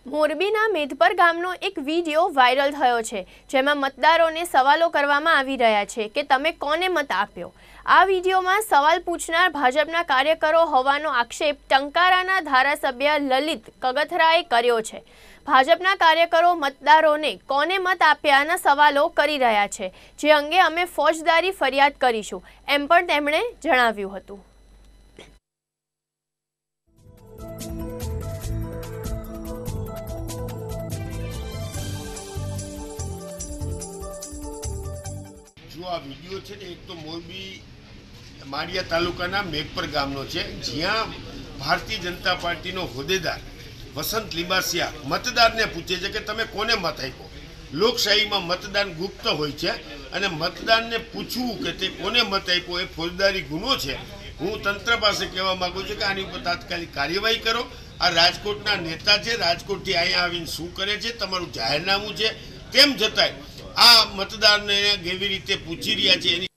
મોરબીના મેધપર ગામનો એક વિડીયો વાયરલ થયો છે, જેમાં મતદારોને સવાલો કરવામાં આવી રહ્યા છે કે તમે કોને મત આપ્યો। આ વિડીયોમાં સવાલ પૂછનાર ભાજપના કાર્યકરો હોવાનો આક્ષેપ ટંકારાના ધારાસભ્ય લલિત કગથરાએ કર્યો છે। ભાજપના કાર્યકરો મતદારોને કોને મત આપ્યાના સવાલો કરી રહ્યા છે, જે અંગે અમે ફોજદારી ફરિયાદ કરીશું, એમ પણ તેમણે જણાવ્યું હતું। जो आ वीडियो है एक तो मोरबी मारिया तालुकाना मेघपर गामनो है, ज्यां भारतीय जनता पार्टी नो होद्देदार वसंत लिंबासिया मतदार ने पूछे कि तमे कोने मत आप्यो। लोकशाही में मतदान गुप्त होय छे अने मतदार ने पूछवुं के ते कोने मत आप्यो ए फौजदारी गुनो छे। हूँ तंत्र पासे कहेवा मांगु छुं कि आनी पर तात्कालिक कार्यवाही करो। आ राजकोटना नेता छे, राजकोटथी अहींया आवीने शुं करे छे, तमारुं जाहेरनामું छे, तेम छतांय आ मतदार ने केवी रीते पूछी रह्या छे।